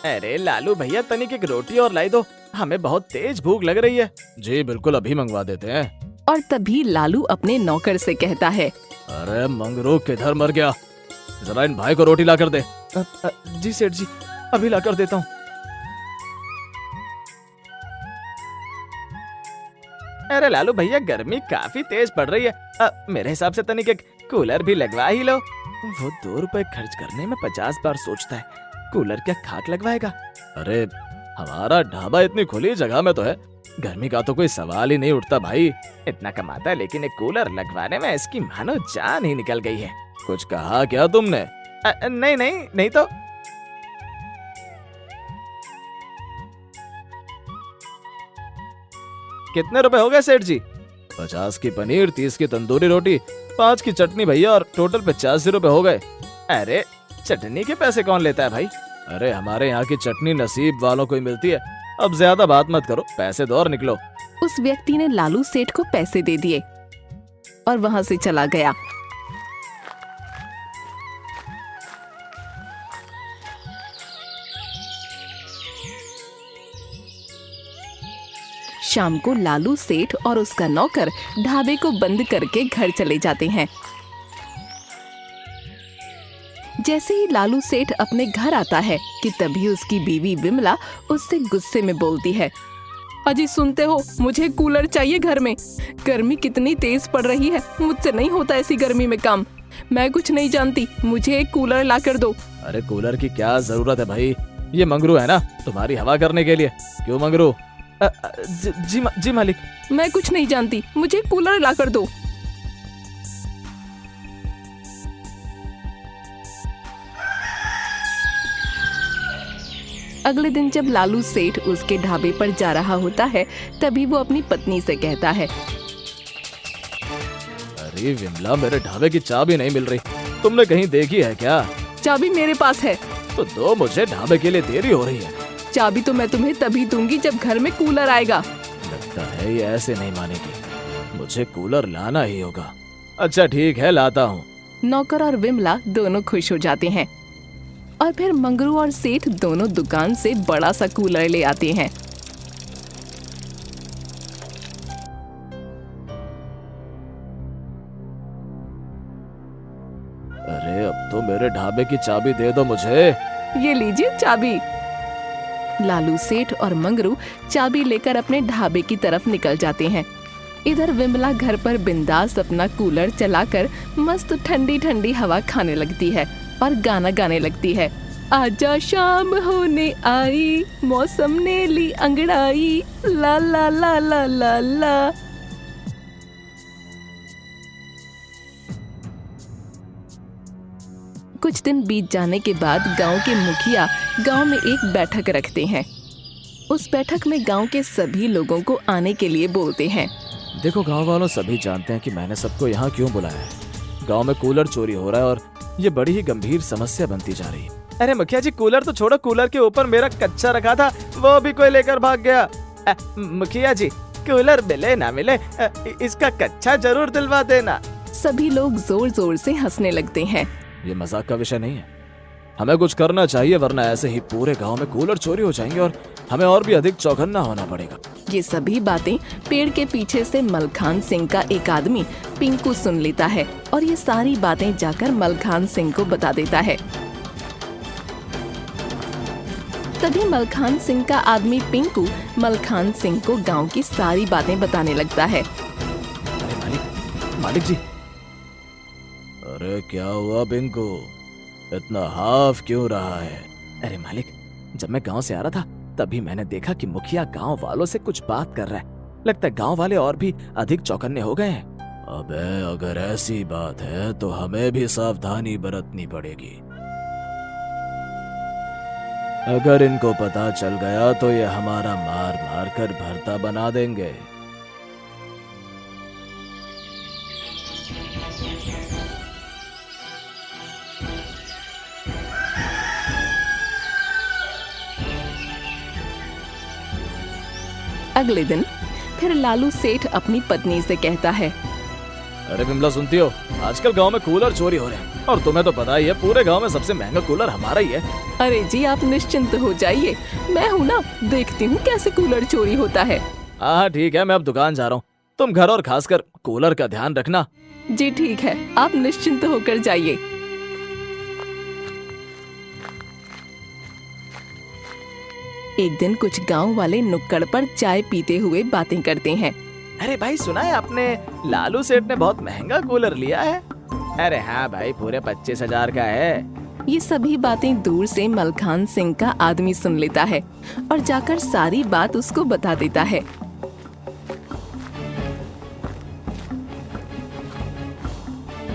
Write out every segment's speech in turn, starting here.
अरे लालू भैया, तनिक एक रोटी और लाई दो, हमें बहुत तेज भूख लग रही है। जी बिल्कुल, अभी मंगवा देते हैं। और तभी लालू अपने नौकर से कहता है, अरे मंगरू किधर मर गया, जरा इन भाई को रोटी ला कर दे। जी सेठ जी, अभी ला कर देता हूँ। अरे लालू भैया, गर्मी काफी तेज पड़ रही है, मेरे हिसाब से तनिक एक कूलर भी लगवा ही लो। वो 2 रुपए खर्च करने में 50 बार सोचता है, कूलर क्या खाक लगवाएगा। अरे हमारा ढाबा इतनी खुली जगह में तो है, गर्मी का तो कोई सवाल ही नहीं उठता भाई। इतना कमाता है लेकिन एक कूलर लगवाने में इसकी मानो जान ही निकल गई है। कुछ कहा क्या तुमने? नहीं नहीं नहीं तो। कितने रुपए हो गए सेठ जी? 50 की पनीर, 30 की तंदूरी रोटी, 5 की चटनी भैया, और टोटल 85 रुपए हो गए। अरे चटनी के पैसे कौन लेता है भाई? अरे हमारे यहाँ की चटनी नसीब वालों को ही मिलती है। अब ज्यादा बात मत करो, पैसे दो और निकलो। उस व्यक्ति ने लालू सेठ को पैसे दे दिए और वहाँ से चला गया। शाम को लालू सेठ और उसका नौकर ढाबे को बंद करके घर चले जाते हैं। जैसे ही लालू सेठ अपने घर आता है कि तभी उसकी बीवी विमला उससे गुस्से में बोलती है, अजी सुनते हो, मुझे कूलर चाहिए घर में। गर्मी कितनी तेज पड़ रही है, मुझसे नहीं होता ऐसी गर्मी में काम। मैं कुछ नहीं जानती, मुझे एक कूलर ला कर दो। अरे कूलर की क्या जरूरत है भाई, ये मंगरू है ना तुम्हारी हवा करने के लिए। क्यों मंगरू? जी मालिक। मैं कुछ नहीं जानती, मुझे कूलर ला कर दो। अगले दिन जब लालू सेठ उसके ढाबे पर जा रहा होता है, तभी वो अपनी पत्नी से कहता है, अरे विमला, मेरे ढाबे की चाबी नहीं मिल रही, तुमने कहीं देखी है क्या? चाबी मेरे पास है। तो दो, मुझे ढाबे के लिए देरी हो रही है। चाबी तो मैं तुम्हें तभी दूंगी जब घर में कूलर आएगा। लगता है ये ऐसे नहीं मानेगी, मुझे कूलर लाना ही होगा। अच्छा ठीक है, लाता हूँ। नौकर और विमला दोनों खुश हो जाते हैं और फिर मंगरू और सेठ दोनों दुकान से बड़ा सा कूलर ले आते हैं। अरे अब तो मेरे ढाबे की चाबी दे दो मुझे। ये लीजिए चाबी। लालू सेठ और मंगरू चाबी लेकर अपने ढाबे की तरफ निकल जाते हैं। इधर विमला घर पर बिंदास अपना कूलर चलाकर मस्त ठंडी ठंडी हवा खाने लगती है और गाना गाने लगती है, आजा शाम होने आई, मौसम ने ली अंगड़ाई, ला ला ला ला ला ला। कुछ दिन बीत जाने के बाद गांव के मुखिया गांव में एक बैठक रखते हैं। उस बैठक में गांव के सभी लोगों को आने के लिए बोलते हैं। देखो गांव वालों, सभी जानते हैं कि मैंने सबको यहाँ क्यों बुलाया है। गांव में कूलर चोरी हो रहा है और ये बड़ी ही गंभीर समस्या बनती जा रही है। अरे मुखिया जी, कूलर तो छोड़ो, कूलर के ऊपर मेरा कच्चा रखा था, वो भी कोई लेकर भाग गया। मुखिया जी, कूलर मिले ना मिले, इसका कच्चा जरूर दिलवा देना। सभी लोग जोर जोर से हंसने लगते हैं। ये मजाक का विषय नहीं है, हमें कुछ करना चाहिए, वरना ऐसे ही पूरे गांव में कूलर चोरी हो जाएंगे और हमें और भी अधिक चौकन्ना होना पड़ेगा। ये सभी बातें पेड़ के पीछे से मलखान सिंह का एक आदमी पिंकू सुन लेता है और ये सारी बातें जाकर मलखान सिंह को बता देता है। तभी मलखान सिंह का आदमी पिंकू मलखान सिंह को गांव की सारी बातें बताने लगता है। अरे मालिक जी। अरे क्या हुआ पिंकू, इतना हाफ क्यों रहा है? अरे मालिक, जब मैं गांव से आ रहा था तभी मैंने देखा कि मुखिया गांव वालों से कुछ बात कर रहा है। लगता है गांव वाले और भी अधिक चौकन्ने हो गए हैं। अबे अगर ऐसी बात है तो हमें भी सावधानी बरतनी पड़ेगी। अगर इनको पता चल गया तो ये हमारा मार मार कर भरता बना देंगे। अगले दिन फिर लालू सेठ अपनी पत्नी से कहता है, अरे विमला सुनती हो, आजकल गांव में कूलर चोरी हो रहे हैं और तुम्हें तो पता ही है पूरे गांव में सबसे महंगा कूलर हमारा ही है। अरे जी आप निश्चिंत हो जाइए, मैं हूँ ना, देखती हूँ कैसे कूलर चोरी होता है। हाँ ठीक है, मैं अब दुकान जा रहा हूँ, तुम घर और खासकर कूलर का ध्यान रखना। जी ठीक है, आप निश्चिंत होकर जाइए। एक दिन कुछ गांव वाले नुक्कड़ पर चाय पीते हुए बातें करते हैं। अरे भाई सुना है आपने, लालू सेठ ने बहुत महंगा कूलर लिया है? अरे हाँ भाई, पूरे 25,000 का है। ये सभी बातें दूर से मलखान सिंह का आदमी सुन लेता है और जाकर सारी बात उसको बता देता है।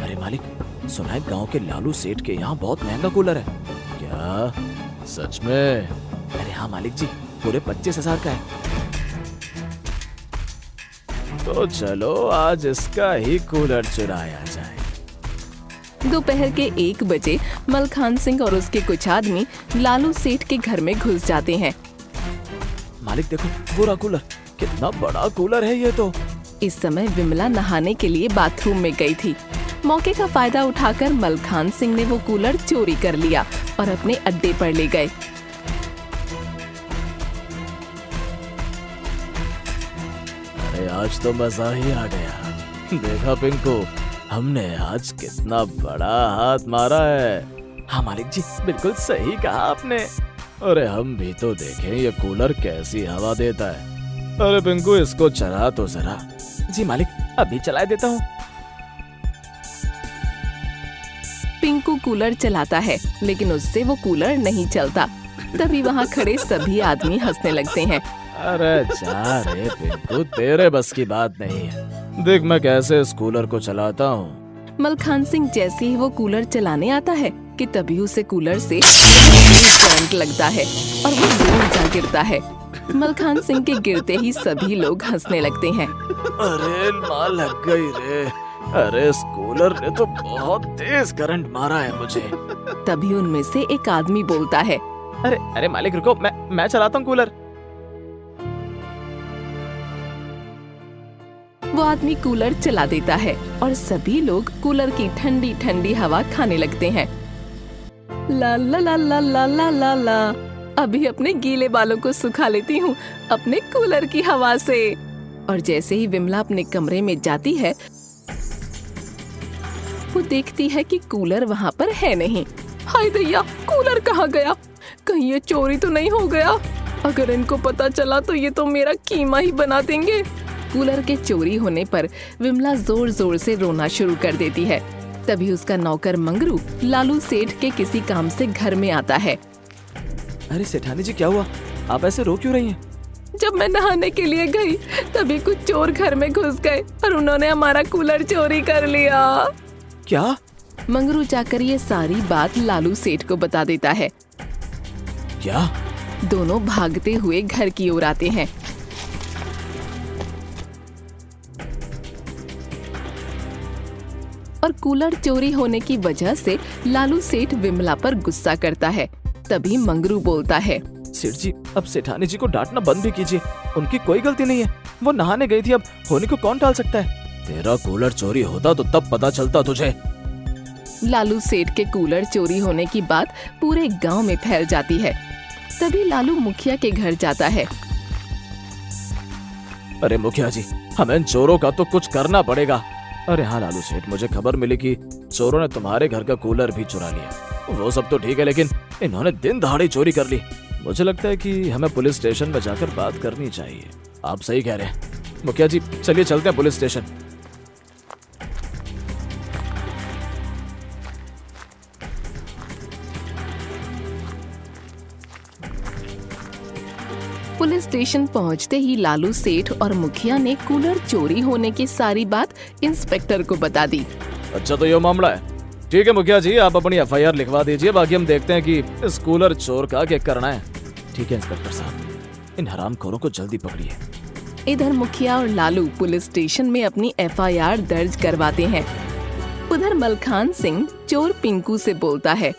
अरे मालिक, सुना है गांव के लालू सेठ के यहाँ बहुत महंगा कूलर है। क्या सच में? अरे हाँ मालिक जी, पूरे 25,000 का है। तो चलो आज इसका ही कूलर चुराया जाए। दोपहर के 1 बजे मलखान सिंह और उसके कुछ आदमी लालू सेठ के घर में घुस जाते हैं। मालिक देखो, पूरा कूलर, कितना बड़ा कूलर है ये तो। इस समय विमला नहाने के लिए बाथरूम में गई थी। मौके का फायदा उठाकर मलखान सिंह ने वो कूलर चोरी कर लिया और अपने अड्डे पर ले गए। अरे आज तो मजा ही आ गया। देखा पिंकू, हमने आज कितना बड़ा हाथ मारा है। हाँ मालिक जी, बिल्कुल सही कहा आपने। अरे हम भी तो देखें ये कूलर कैसी हवा देता है। अरे पिंकू, इसको चला तो जरा। जी मालिक, अभी चला देता हूँ। पिंकू कूलर चलाता है लेकिन उससे वो कूलर नहीं चलता। तभी वहाँ खड़े सभी आदमी हंसने लगते हैं। अरे जा रे पिंकू, तेरे बस की बात नहीं है। देख मैं कैसे इस कूलर को चलाता हूँ। मलखान सिंह जैसे ही वो कूलर चलाने आता है कि तभी उसे कूलर से करंट लगता है और वो दूर जा गिरता है। मलखान सिंह के गिरते ही सभी लोग हंसने लगते हैं। अरे माँ लग गई रे। अरे इस कूलर ने तो बहुत तेज करंट मारा है मुझे। तभी उनमें से एक आदमी बोलता है, अरे अरे मालिक रुको, मैं चलाता हूँ कूलर। वो आदमी कूलर चला देता है और सभी लोग कूलर की ठंडी ठंडी हवा खाने लगते हैं। ला ला ला ला ला ला ला ला, अभी अपने गीले बालों को सुखा लेती हूँ अपने कूलर की हवा से। और जैसे ही विमला अपने कमरे में जाती है, वो देखती है कि कूलर वहाँ पर है नहीं। हाय दैया, कूलर कहाँ गया? कहीं ये चोरी तो नहीं हो गया? अगर इनको पता चला तो ये तो मेरा कीमा ही बना देंगे। कूलर के चोरी होने पर विमला जोर जोर से रोना शुरू कर देती है। तभी उसका नौकर मंगरू लालू सेठ के किसी काम से घर में आता है। अरे सेठानी जी, क्या हुआ? आप ऐसे रो क्यों रही हैं? जब मैं नहाने के लिए गई तभी कुछ चोर घर में घुस गए और उन्होंने हमारा कूलर चोरी कर लिया। क्या? मंगरू जाकर ये सारी बात लालू सेठ को बता देता है। क्या? दोनों भागते हुए घर की ओर आते हैं। और कूलर चोरी होने की वजह से लालू सेठ विमला पर गुस्सा करता है। तभी मंगरू बोलता है, सेठ जी, अब सेठानी जी को डांटना बंद भी कीजिए। उनकी कोई गलती नहीं है, वो नहाने गई थी, अब होने को कौन टाल सकता है? तेरा कूलर चोरी होता तो तब पता चलता तुझे। लालू सेठ के कूलर चोरी होने की बात पूरे गांव में फैल जाती है। तभी लालू मुखिया के घर जाता है। अरे मुखिया जी, हमें इन चोरों का तो कुछ करना पड़ेगा। अरे हाँ लालू सेठ, मुझे खबर मिली कि चोरों ने तुम्हारे घर का कूलर भी चुरा लिया। वो सब तो ठीक है, लेकिन इन्होंने दिन दहाड़े चोरी कर ली। मुझे लगता है कि हमें पुलिस स्टेशन में जाकर बात करनी चाहिए। आप सही कह रहे हैं मुखिया जी, चलिए चलते हैं पुलिस स्टेशन। पुलिस स्टेशन पहुंचते ही लालू सेठ और मुखिया ने कूलर चोरी होने की सारी बात इंस्पेक्टर को बता दी। अच्छा तो ये मामला है। ठीक है मुखिया जी, आप अपनी FIR लिखवा दीजिए, बाकी हम देखते हैं कि इस कूलर चोर का क्या करना है। ठीक है इंस्पेक्टर साहब, इन हरामखोरों को जल्दी पकड़िए। इधर मुखिया और लालू पुलिस स्टेशन में अपनी FIR दर्ज करवाते हैं। उधर मलखान सिंह चोर पिंकू से बोलता है,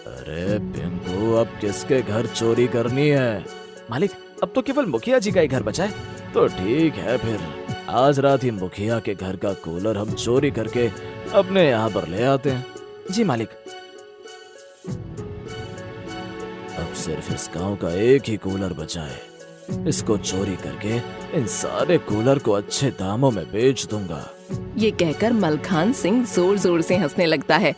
अरे पिंकू, अब किसके घर चोरी करनी है? मालिक, अब तो केवल मुखिया जी का ही घर बचा है। तो ठीक है फिर, आज रात ही मुखिया के घर का कूलर हम चोरी करके अपने यहाँ पर ले आते हैं। जी मालिक। अब सिर्फ इस गांव का एक ही कूलर बचा है, इसको चोरी करके इन सारे कूलर को अच्छे दामों में बेच दूंगा। ये कहकर मलखान सिंह जोर जोर से हंसने लगता है।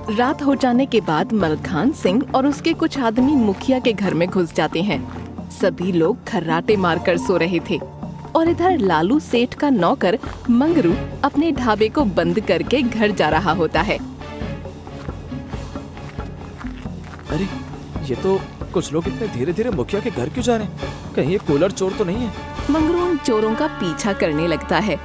रात हो जाने के बाद मलखान सिंह और उसके कुछ आदमी मुखिया के घर में घुस जाते हैं। सभी लोग खर्राटे मारकर सो रहे थे और इधर लालू सेठ का नौकर मंगरू अपने ढाबे को बंद करके घर जा रहा होता है। अरे ये तो कुछ लोग इतने धीरे धीरे मुखिया के घर क्यों जा रहे हैं? कहीं ये कूलर चोर तो नहीं है? मंगरू उन चोरों का पीछा करने लगता है।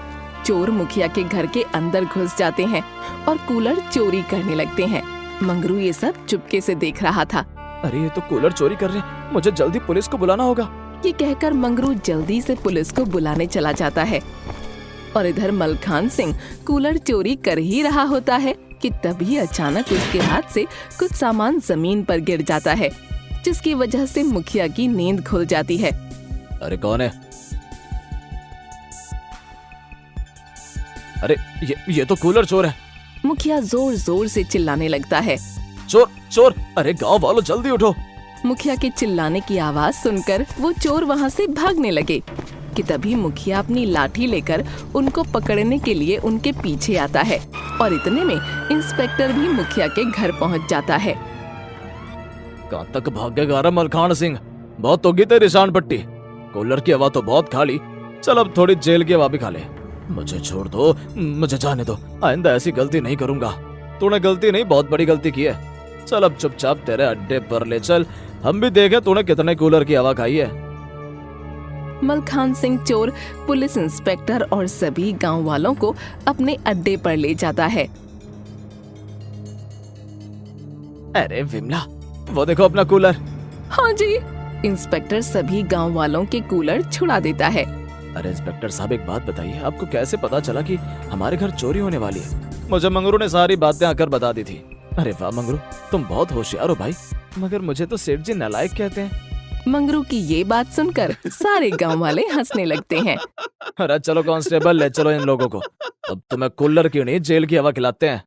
चोर मुखिया के घर के अंदर घुस जाते हैं और कूलर चोरी करने लगते हैं। मंगरू ये सब चुपके से देख रहा था। अरे ये तो कूलर चोरी कर रहे हैं, मुझे जल्दी पुलिस को बुलाना होगा। ये कहकर मंगरू जल्दी से पुलिस को बुलाने चला जाता है और इधर मलखान सिंह कूलर चोरी कर ही रहा होता है कि तभी अचानक उसके हाथ से कुछ सामान जमीन पर गिर जाता है, जिसकी वजह से मुखिया की नींद खुल जाती है। अरे कौन है? अरे ये तो कूलर चोर है। मुखिया जोर जोर से चिल्लाने लगता है। चोर चोर! अरे गांव वालों जल्दी उठो। मुखिया के चिल्लाने की आवाज सुनकर वो चोर वहाँ से भागने लगे कि तभी मुखिया अपनी लाठी लेकर उनको पकड़ने के लिए उनके पीछे आता है और इतने में इंस्पेक्टर भी मुखिया के घर पहुँच जाता है। कहाँ तक भागेगा रे मलखान सिंह? बहुत होगी तेरी शान पट्टी। कूलर की हवा तो बहुत खा ली, चल अब थोड़ी जेल की हवा भी खा ले। मुझे छोड़ दो, मुझे जाने दो, आइंदा ऐसी गलती नहीं करूंगा। तूने गलती नहीं, बहुत बड़ी गलती की है। चल अब चुपचाप तेरे अड्डे पर ले चल, हम भी देखें तूने कितने कूलर की हवा खाई है। मलखान सिंह चोर पुलिस इंस्पेक्टर और सभी गांव वालों को अपने अड्डे पर ले जाता है। अरे विमला, वो देखो अपना कूलर। हाँ जी। इंस्पेक्टर सभी गांव वालों के कूलर छुड़ा देता है। अरे इंस्पेक्टर साहब एक बात बताइए, आपको कैसे पता चला कि हमारे घर चोरी होने वाली है? मुझे मंगरू ने सारी बातें आकर बता दी थी। अरे वाह मंगरू, तुम बहुत होशियार हो भाई, मगर मुझे तो सेठ जी नालायक कहते हैं। मंगरू की ये बात सुनकर सारे गांव वाले हंसने लगते हैं। अरे चलो कांस्टेबल, ले चलो इन लोगों को। अब तुम्हें कूलर की नहीं जेल की हवा खिलाते हैं।